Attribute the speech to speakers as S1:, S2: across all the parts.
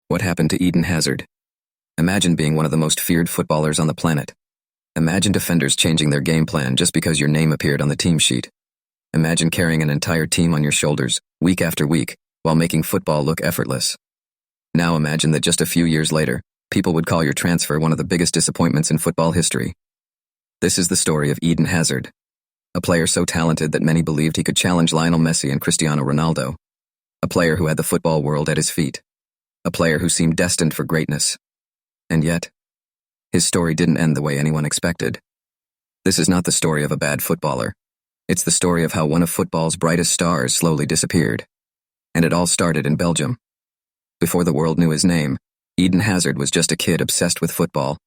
S1: What happened to Eden Hazard? Imagine being one of the most feared footballers on the planet. Imagine defenders changing their game plan just because your name appeared on the team sheet. Imagine carrying an entire team on your shoulders, week after week, while making football look effortless. Now imagine that just a few years later, people would call your transfer one of the biggest disappointments in football history. This is the story of Eden Hazard, a player so talented that many believed he could challenge Lionel Messi and Cristiano Ronaldo, a player who had the football world at his feet, a player who seemed destined for greatness. And yet, his story didn't end the way anyone expected. This is not the story of a bad footballer. It's the story of how one of football's brightest stars slowly disappeared. And it all started in Belgium. Before the world knew his name, Eden Hazard was just a kid obsessed with football.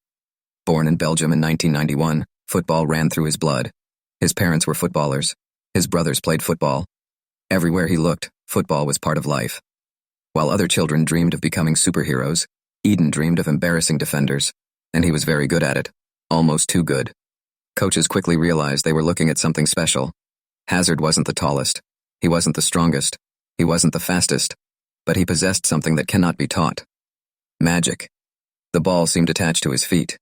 S1: Born in Belgium in 1991, football ran through his blood. His parents were footballers. His brothers played football. Everywhere he looked, football was part of life. While other children dreamed of becoming superheroes, Eden dreamed of embarrassing defenders, and he was very good at it, almost too good. Coaches quickly realized they were looking at something special. Hazard wasn't the tallest, he wasn't the strongest, he wasn't the fastest, but he possessed something that cannot be taught. Magic. The ball seemed attached to his feet.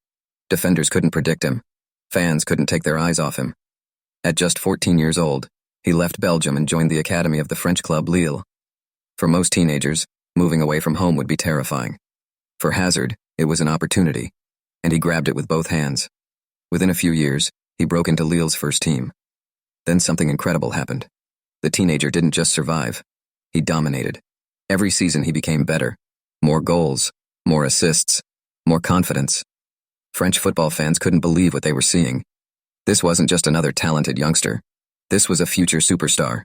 S1: Defenders couldn't predict him. Fans couldn't take their eyes off him. At just 14 years old, he left Belgium and joined the academy of the French club Lille. For most teenagers, moving away from home would be terrifying. For Hazard, it was an opportunity, and he grabbed it with both hands. Within a few years, he broke into Lille's first team. Then something incredible happened. The teenager didn't just survive, he dominated. Every season he became better. More goals, more assists, more confidence. French football fans couldn't believe what they were seeing. This wasn't just another talented youngster. This was a future superstar.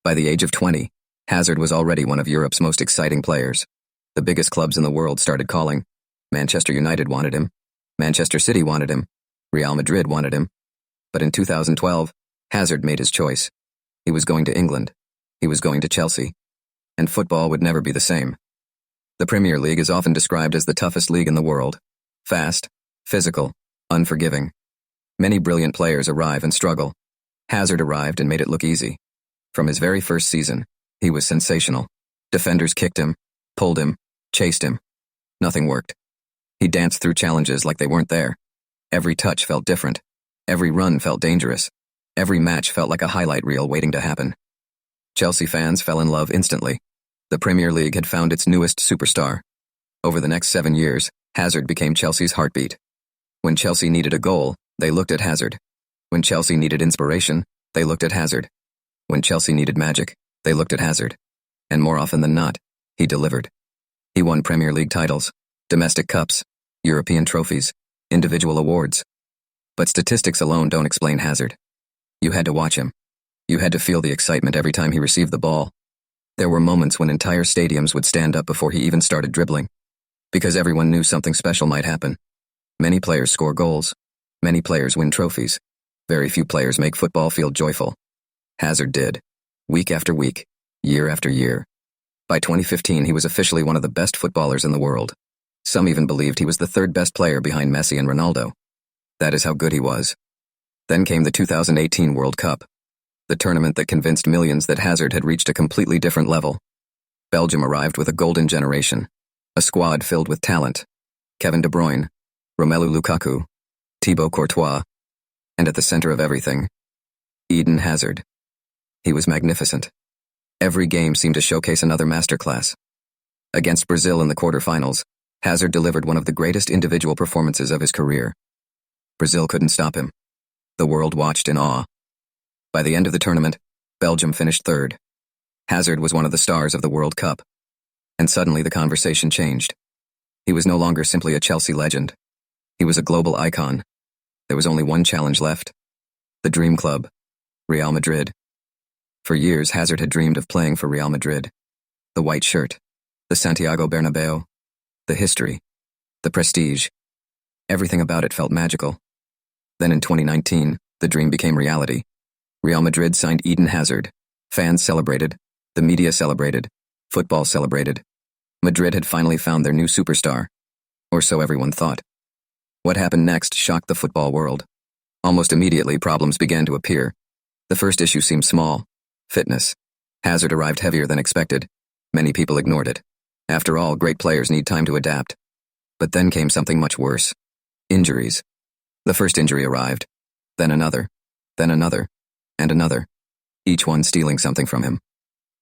S1: By the age of 20, Hazard was already one of Europe's most exciting players. The biggest clubs in the world started calling. Manchester United wanted him. Manchester City wanted him. Real Madrid wanted him. But in 2012, Hazard made his choice. He was going to England. He was going to Chelsea. And football would never be the same. The Premier League is often described as the toughest league in the world. Fast, physical, unforgiving. Many brilliant players arrive and struggle. Hazard arrived and made it look easy. From his very first season, he was sensational. Defenders kicked him, pulled him, chased him. Nothing worked. He danced through challenges like they weren't there. Every touch felt different. Every run felt dangerous. Every match felt like a highlight reel waiting to happen. Chelsea fans fell in love instantly. The Premier League had found its newest superstar. Over the next 7 years, Hazard became Chelsea's heartbeat. When Chelsea needed a goal, they looked at Hazard. When Chelsea needed inspiration, they looked at Hazard. When Chelsea needed magic, they looked at Hazard. And more often than not, he delivered. He won Premier League titles, domestic cups, European trophies, individual awards. But statistics alone don't explain Hazard. You had to watch him. You had to feel the excitement every time he received the ball. There were moments when entire stadiums would stand up before he even started dribbling. Because everyone knew something special might happen. Many players score goals. Many players win trophies. Very few players make football feel joyful. Hazard did. Week after week. Year after year. By 2015, he was officially one of the best footballers in the world. Some even believed he was the third best player behind Messi and Ronaldo. That is how good he was. Then came the 2018 World Cup, the tournament that convinced millions that Hazard had reached a completely different level. Belgium arrived with a golden generation, a squad filled with talent. Kevin De Bruyne, Romelu Lukaku, Thibaut Courtois, and at the center of everything, Eden Hazard. He was magnificent. Every game seemed to showcase another masterclass. Against Brazil in the quarterfinals, Hazard delivered one of the greatest individual performances of his career. Brazil couldn't stop him. The world watched in awe. By the end of the tournament, Belgium finished third. Hazard was one of the stars of the World Cup. And suddenly the conversation changed. He was no longer simply a Chelsea legend. He was a global icon. There was only one challenge left. The dream club, Real Madrid. For years, Hazard had dreamed of playing for Real Madrid. The white shirt, the Santiago Bernabeu, the history, the prestige. Everything about it felt magical. Then in 2019, the dream became reality. Real Madrid signed Eden Hazard. Fans celebrated. The media celebrated. Football celebrated. Madrid had finally found their new superstar. Or so everyone thought. What happened next shocked the football world. Almost immediately, problems began to appear. The first issue seemed small. Fitness. Hazard arrived heavier than expected. Many people ignored it. After all, great players need time to adapt. But then came something much worse. Injuries. The first injury arrived, then another, and another, each one stealing something from him.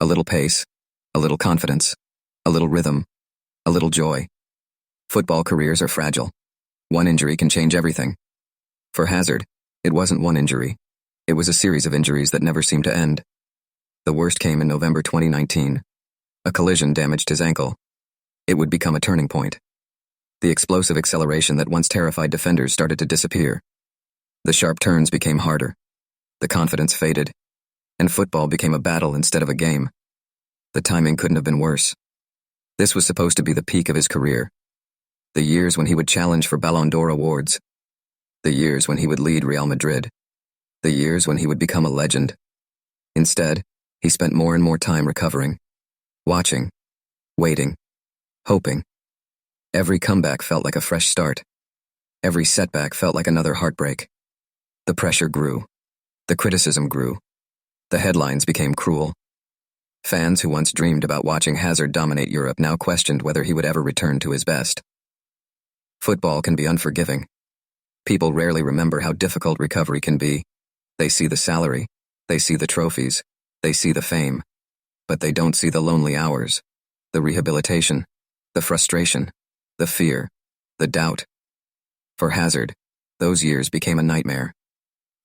S1: A little pace, a little confidence, a little rhythm, a little joy. Football careers are fragile. One injury can change everything. For Hazard, it wasn't one injury. It was a series of injuries that never seemed to end. The worst came in November 2019. A collision damaged his ankle. It would become a turning point. The explosive acceleration that once terrified defenders started to disappear. The sharp turns became harder. The confidence faded. And football became a battle instead of a game. The timing couldn't have been worse. This was supposed to be the peak of his career. The years when he would challenge for Ballon d'Or awards. The years when he would lead Real Madrid. The years when he would become a legend. Instead, he spent more and more time recovering. Watching. Waiting. Hoping. Every comeback felt like a fresh start. Every setback felt like another heartbreak. The pressure grew. The criticism grew. The headlines became cruel. Fans who once dreamed about watching Hazard dominate Europe now questioned whether he would ever return to his best. Football can be unforgiving. People rarely remember how difficult recovery can be. They see the salary, they see the trophies, they see the fame. But they don't see the lonely hours, the rehabilitation, the frustration, the fear, the doubt. For Hazard, those years became a nightmare.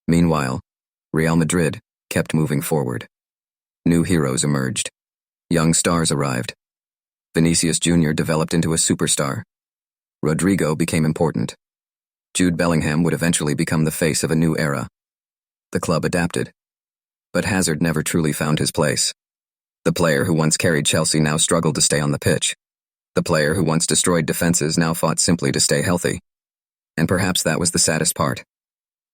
S1: Meanwhile, Real Madrid kept moving forward. New heroes emerged. Young stars arrived. Vinicius Jr. developed into a superstar. Rodrigo became important. Jude Bellingham would eventually become the face of a new era. The club adapted. But Hazard never truly found his place. The player who once carried Chelsea now struggled to stay on the pitch. The player who once destroyed defenses now fought simply to stay healthy. And perhaps that was the saddest part.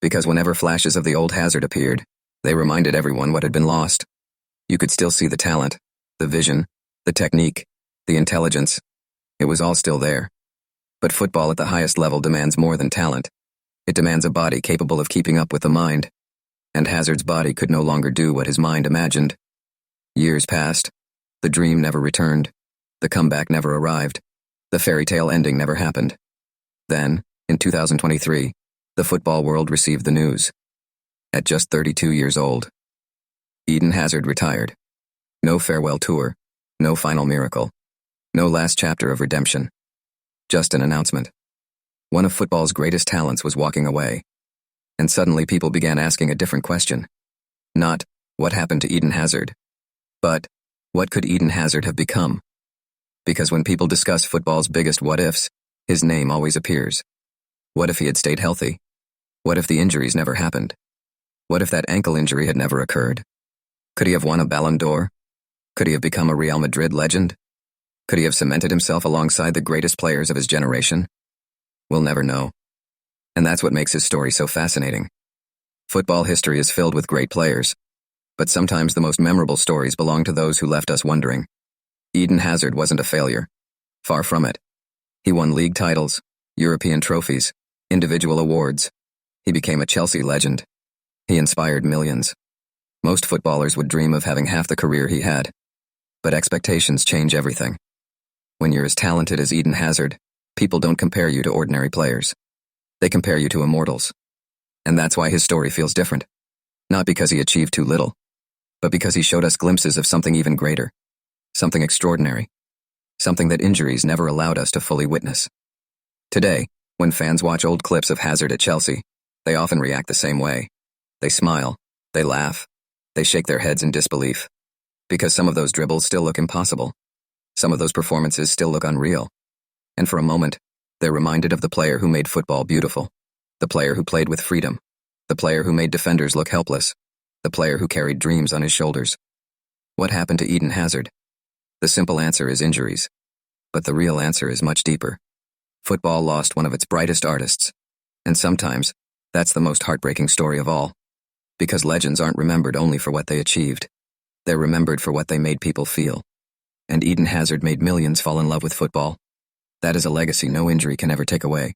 S1: Because whenever flashes of the old Hazard appeared, they reminded everyone what had been lost. You could still see the talent, the vision, the technique, the intelligence. It was all still there. But football at the highest level demands more than talent. It demands a body capable of keeping up with the mind. And Hazard's body could no longer do what his mind imagined. Years passed. The dream never returned. The comeback never arrived. The fairy tale ending never happened. Then, in 2023, the football world received the news. At just 32 years old, Eden Hazard retired. No farewell tour, no final miracle, no last chapter of redemption. Just an announcement. One of football's greatest talents was walking away. And suddenly people began asking a different question. Not, what happened to Eden Hazard? But, what could Eden Hazard have become? Because when people discuss football's biggest what-ifs, his name always appears. What if he had stayed healthy? What if the injuries never happened? What if that ankle injury had never occurred? Could he have won a Ballon d'Or? Could he have become a Real Madrid legend? Could he have cemented himself alongside the greatest players of his generation? We'll never know. And that's what makes his story so fascinating. Football history is filled with great players, but sometimes the most memorable stories belong to those who left us wondering. Eden Hazard wasn't a failure. Far from it. He won league titles, European trophies, individual awards. He became a Chelsea legend. He inspired millions. Most footballers would dream of having half the career he had. But expectations change everything. When you're as talented as Eden Hazard, people don't compare you to ordinary players. They compare you to immortals. And that's why his story feels different. Not because he achieved too little, but because he showed us glimpses of something even greater. Something extraordinary. Something that injuries never allowed us to fully witness. Today, when fans watch old clips of Hazard at Chelsea, they often react the same way. They smile, they laugh, they shake their heads in disbelief. Because some of those dribbles still look impossible. Some of those performances still look unreal. And for a moment, they're reminded of the player who made football beautiful. The player who played with freedom. The player who made defenders look helpless. The player who carried dreams on his shoulders. What happened to Eden Hazard? The simple answer is injuries. But the real answer is much deeper. Football lost one of its brightest artists. And sometimes, that's the most heartbreaking story of all. Because legends aren't remembered only for what they achieved. They're remembered for what they made people feel. And Eden Hazard made millions fall in love with football. That is a legacy no injury can ever take away.